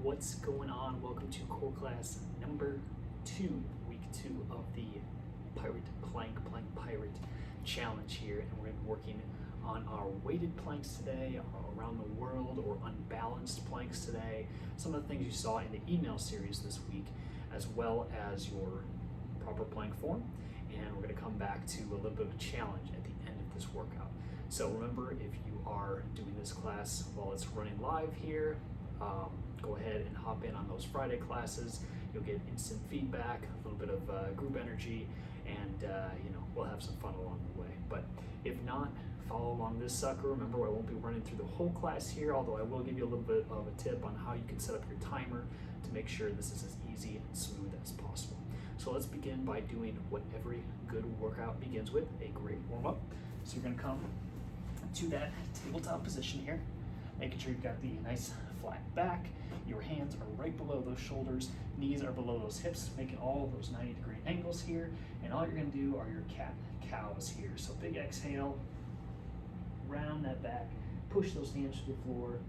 What's going on? Welcome to core class number 2, week 2 of the Pirate Plank Pirate Challenge here, and we're going to be working on our weighted planks today, our around the world or unbalanced planks today, some of the things you saw in the email series this week, as well as your proper plank form, and we're going to come back to a little bit of a challenge at the end of this workout. So remember, if you are doing this class while it's running live here, go ahead and hop in on those Friday classes. You'll get instant feedback, a little bit of group energy, and we'll have some fun along the way. But if not, follow along this sucker. Remember, I won't be running through the whole class here, although I will give you a little bit of a tip on how you can set up your timer to make sure this is as easy and smooth as possible. So let's begin by doing what every good workout begins with, a great warm-up. So you're gonna come to that tabletop position here, making sure you've got the nice flat back. Your hands are right below those shoulders, knees are below those hips, making all those 90-degree angles here. And all you're gonna do are your cat-cows here. So big exhale, round that back, push those hands to the floor,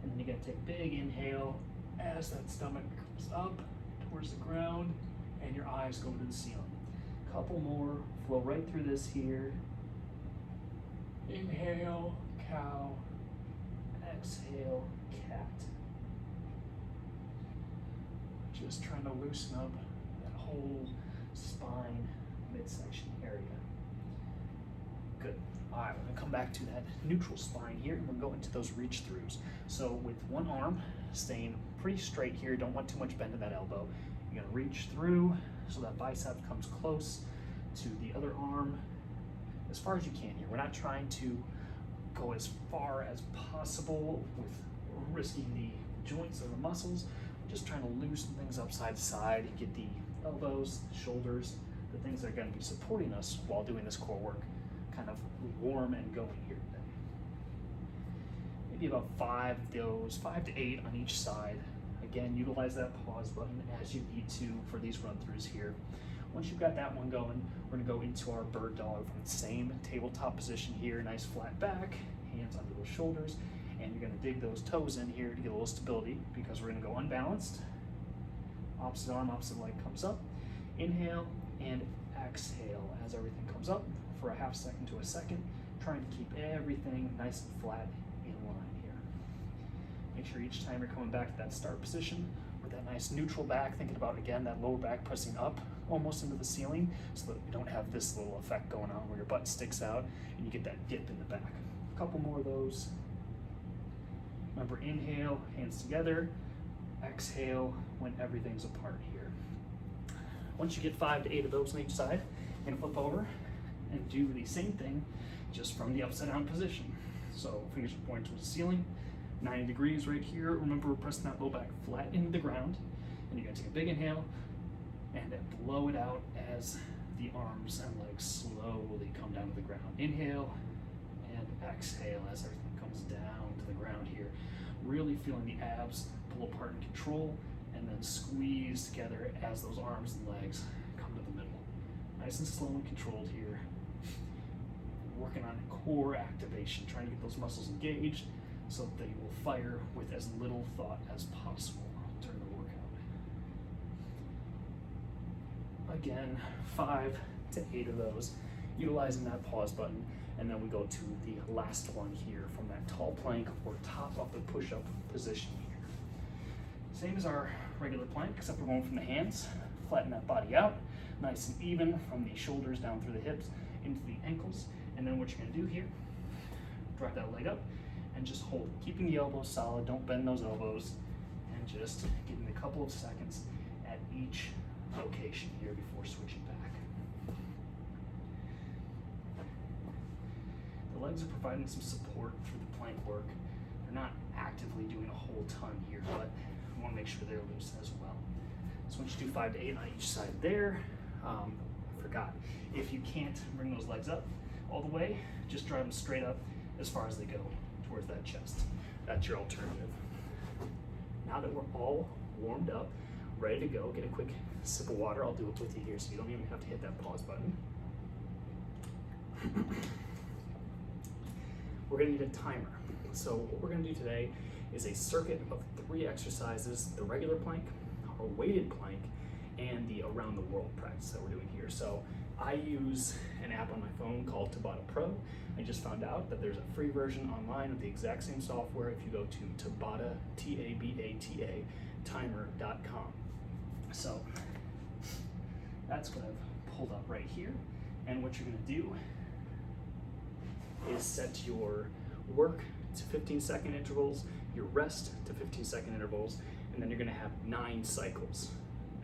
and then you're gonna take a big inhale as that stomach comes up towards the ground and your eyes go to the ceiling. Couple more, flow right through this here. Inhale, cow, exhale, cat. Just trying to loosen up that whole spine midsection area. Good. All right, we're gonna come back to that neutral spine here, and we're going to those reach throughs. So with one arm staying pretty straight here, don't want too much bend in that elbow. You're gonna reach through so that bicep comes close to the other arm as far as you can here. We're not trying to go as far as possible with risking the joints or the muscles. We're just trying to loosen things up side to side, get the elbows, shoulders, the things that are going to be supporting us while doing this core work kind of warm and going here today. Maybe about 5 to 8 on each side. Again, utilize that pause button as you need to for these run-throughs here. Once you've got that one going, we're gonna go into our bird dog from the same tabletop position here, nice flat back, hands under those shoulders, and you're gonna dig those toes in here to get a little stability because we're gonna go unbalanced. Opposite arm, opposite leg comes up. Inhale and exhale as everything comes up for a half second to a second, trying to keep everything nice and flat in line here. Make sure each time you're coming back to that start position with that nice neutral back, thinking about, again, that lower back pressing up almost into the ceiling so that you don't have this little effect going on where your butt sticks out and you get that dip in the back. A couple more of those. Remember, inhale, hands together, exhale when everything's apart here. Once you get 5 to 8 of those on each side, you're gonna flip over and do the same thing just from the upside down position. So fingers are pointing towards the ceiling, 90 degrees right here. Remember, we're pressing that low back flat into the ground, and you're gonna take a big inhale and then blow it out as the arms and legs slowly come down to the ground. Inhale and exhale as everything comes down to the ground here. Really feeling the abs pull apart in control and then squeeze together as those arms and legs come to the middle. Nice and slow and controlled here. Working on core activation, trying to get those muscles engaged so that they will fire with as little thought as possible during the workout. Again, 5 to 8 of those, utilizing that pause button, and then we go to the last one here from that tall plank or top of the push-up position here. Same as our regular plank, except we're going from the hands, flatten that body out, nice and even from the shoulders down through the hips into the ankles, and then what you're gonna do here, drive that leg up and just hold it, keeping the elbows solid, don't bend those elbows, and just getting a couple of seconds at each location here before switching back. The legs are providing some support through the plank work. They're not actively doing a whole ton here, but we want to make sure they're loose as well. So once you do 5 to 8 on each side there, I forgot, if you can't bring those legs up all the way, just drive them straight up as far as they go towards that chest. That's your alternative. Now that we're all warmed up, ready to go, get a quick sip of water. I'll do it with you here so you don't even have to hit that pause button. We're gonna need a timer. So what we're gonna do today is a circuit of 3 exercises: the regular plank, our weighted plank, and the around the world practice that we're doing here. So I use an app on my phone called Tabata Pro. I just found out that there's a free version online of the exact same software if you go to Tabata, T-A-B-A-T-A, timer.com. So that's what I've pulled up right here. And what you're gonna do is set your work to 15-second intervals, your rest to 15-second intervals, and then you're gonna have 9 cycles.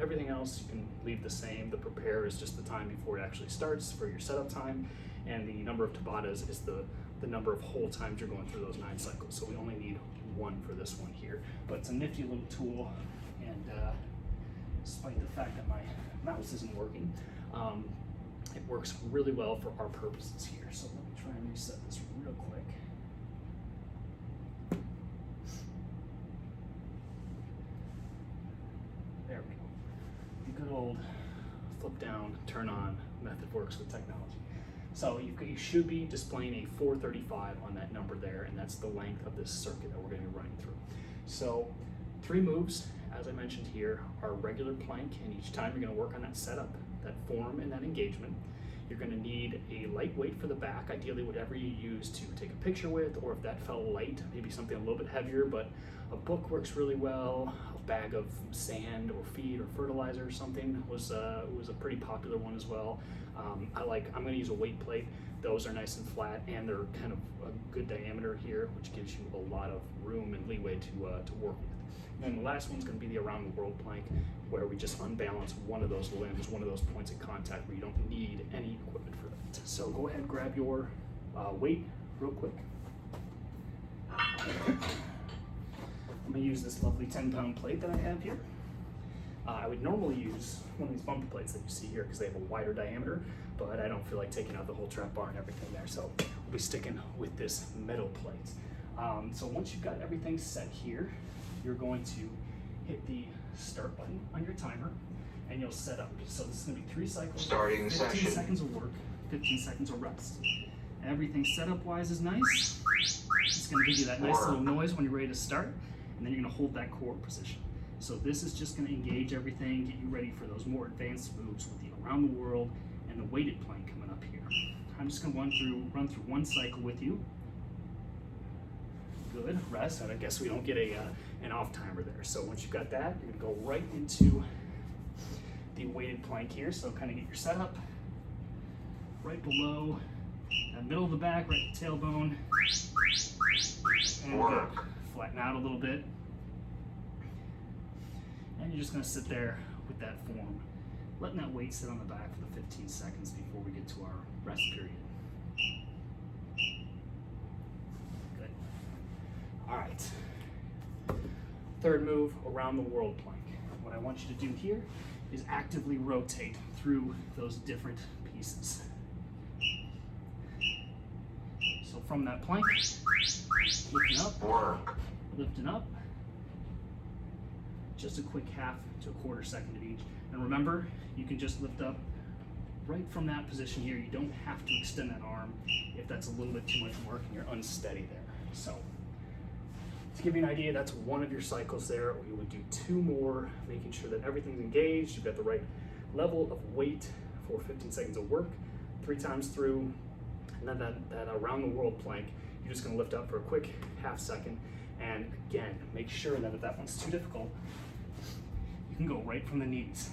Everything else you can leave the same. The prepare is just the time before it actually starts for your setup time, and the number of Tabatas is the number of whole times you're going through those 9 cycles. So we only need 1 for this one here. But it's a nifty little tool, and despite the fact that my mouse isn't working, it works really well for our purposes here. So let me try and reset this real quick. There we go. The good old flip down, turn on method works with technology. So you should be displaying a 435 on that number there, and that's the length of this circuit that we're going to be running through. So 3 moves, as I mentioned here, are regular plank, and each time you're going to work on that setup, that form, and that engagement. You're going to need a light weight for the back, ideally whatever you use to take a picture with, or if that felt light, maybe something a little bit heavier, but a book works really well. A bag of sand or feed or fertilizer or something was a pretty popular one as well. I'm going to use a weight plate. Those are nice and flat, and they're kind of a good diameter here, which gives you a lot of room and leeway to work with. And then the last one's going to be the around the world plank, where we just unbalance one of those limbs, one of those points of contact where you don't need any equipment for that. So go ahead and grab your weight real quick. I'm going to use this lovely 10-pound plate that I have here. I would normally use one of these bumper plates that you see here because they have a wider diameter, but I don't feel like taking out the whole trap bar and everything there, so we'll be sticking with this metal plate. So once you've got everything set here, you're going to hit the start button on your timer, and you'll set up. So this is going to be 3 cycles, starting 15 session. seconds of work, 15 seconds of rest. Everything setup-wise is nice. It's going to give you that nice little noise when you're ready to start, and then you're going to hold that core position. So this is just going to engage everything, get you ready for those more advanced moves with the around the world and the weighted plank coming up here. I'm just going to run through 1 cycle with you. Good, rest, and I guess we don't get an off timer there. So once you've got that, you're gonna go right into the weighted plank here. So kind of get your setup right below the middle of the back, right at the tailbone. And good. Flatten out a little bit. And you're just gonna sit there with that form, letting that weight sit on the back for the 15 seconds before we get to our rest period. All right, 3rd move, around the world plank. What I want you to do here is actively rotate through those different pieces. So from that plank, lifting up, just a quick half to a quarter second of each. And remember, you can just lift up right from that position here. You don't have to extend that arm if that's a little bit too much work and you're unsteady there. So to give you an idea, that's 1 of your cycles there. We would do 2 more, making sure that everything's engaged, you've got the right level of weight for 15 seconds of work, 3 times through. And then that around the world plank, you're just gonna lift up for a quick half second. And again, make sure that if that one's too difficult, you can go right from the knees.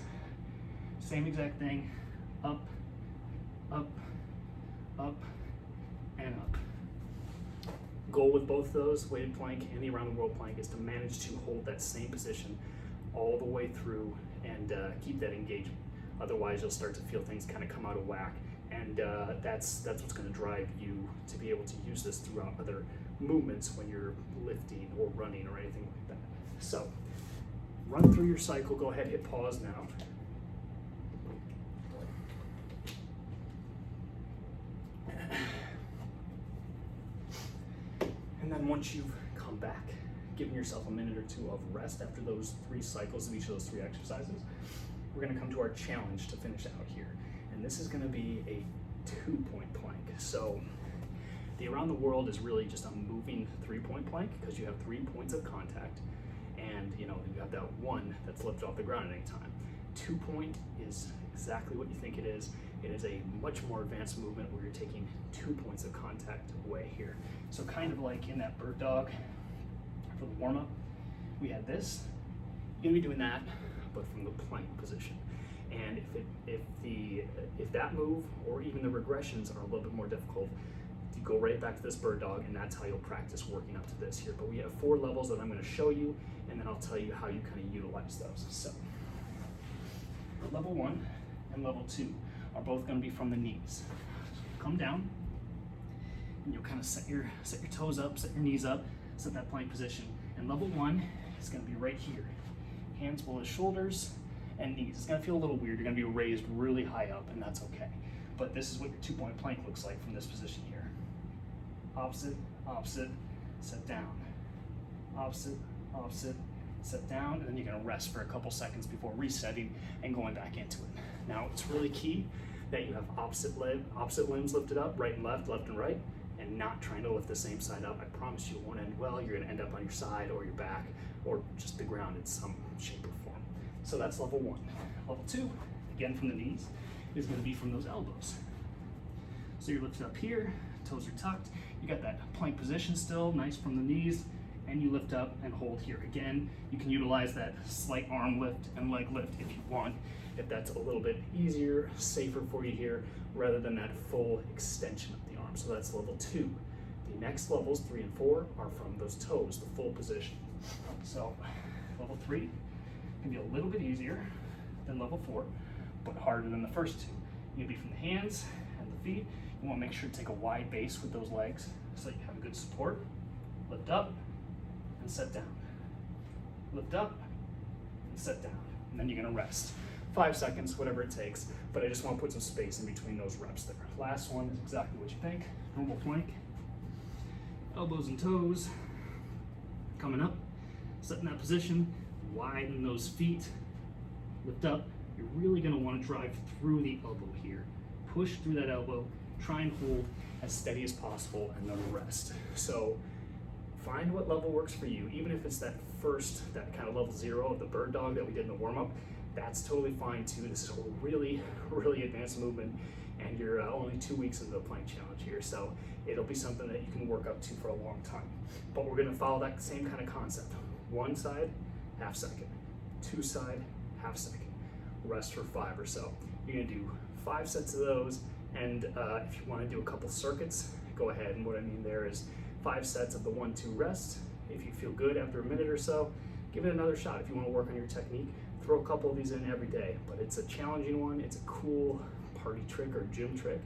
Same exact thing, up, up, up, and up. Goal with both those, weighted plank and the around the world plank, is to manage to hold that same position all the way through and keep that engagement. Otherwise, you'll start to feel things kind of come out of whack, and that's what's going to drive you to be able to use this throughout other movements when you're lifting or running or anything like that. So, run through your cycle. Go ahead, hit pause now. And then once you've come back, giving yourself a minute or 2 of rest after those 3 cycles of each of those 3 exercises, we're going to come to our challenge to finish out here. And this is going to be a 2-point plank. So The around the world is really just a moving 3-point plank because you have 3 points of contact, and you have that one that's lifted off the ground at any time. 2-point is exactly what you think it is. It is a much more advanced movement where you're taking 2 points of contact away here. So kind of like in that bird dog for the warm-up, we had this. You're gonna be doing that, but from the plank position. And if that move or even the regressions are a little bit more difficult, you go right back to this bird dog, and that's how you'll practice working up to this here. But we have 4 levels that I'm going to show you, and then I'll tell you how you kind of utilize those. So level 1 and level 2 are both going to be from the knees. Come down, and you'll kind of set your toes up, set your knees up, set that plank position. And level 1 is going to be right here. Hands below the shoulders and knees. It's going to feel a little weird. You're going to be raised really high up, and that's okay. But this is what your 2-point plank looks like from this position here. Opposite, opposite, set down. Opposite, opposite, set down, and then you're gonna rest for a couple seconds before resetting and going back into it. Now, it's really key that you have opposite limbs lifted up, right and left and right, and not trying to lift the same side up. I promise you it won't end well. You're gonna end up on your side or your back or just the ground in some shape or form. So that's level 1. Level 2, again from the knees, is gonna be from those elbows. So you're lifted up here, toes are tucked, you got that plank position still, nice from the knees, and you lift up and hold here. Again, you can utilize that slight arm lift and leg lift if you want, if that's a little bit easier, safer for you here, rather than that full extension of the arm. So that's level 2. The next levels, 3 and 4, are from those toes, the full position. So level 3 can be a little bit easier than level 4, but harder than the first 2. You'll be from the hands and the feet. You want to make sure to take a wide base with those legs so you have a good support. Lift up and set down. Lift up and set down. And then you're going to rest. 5 seconds, whatever it takes, but I just want to put some space in between those reps there. Last one is exactly what you think. Normal plank. Elbows and toes. Coming up. Set in that position. Widen those feet. Lift up. You're really going to want to drive through the elbow here. Push through that elbow. Try and hold as steady as possible, and then rest. So find what level works for you. Even if it's that kind of level 0 of the bird dog that we did in the warm-up, that's totally fine too. This is a really, really advanced movement, and you're only 2 weeks into the plank challenge here, so it'll be something that you can work up to for a long time. But we're gonna follow that same kind of concept. 1 side, half second. 2 side, half second. Rest for 5 or so. You're gonna do 5 sets of those, and if you want to do a couple circuits, go ahead. And what I mean there is 5 sets of the 1-2 rest. If you feel good after a minute or so, give it another shot. If you want to work on your technique, throw a couple of these in every day. But it's a challenging one. It's a cool party trick or gym trick,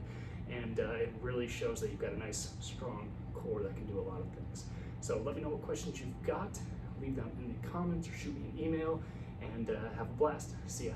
and it really shows that you've got a nice, strong core that can do a lot of things. So let me know what questions you've got. Leave them in the comments or shoot me an email, and have a blast. See ya.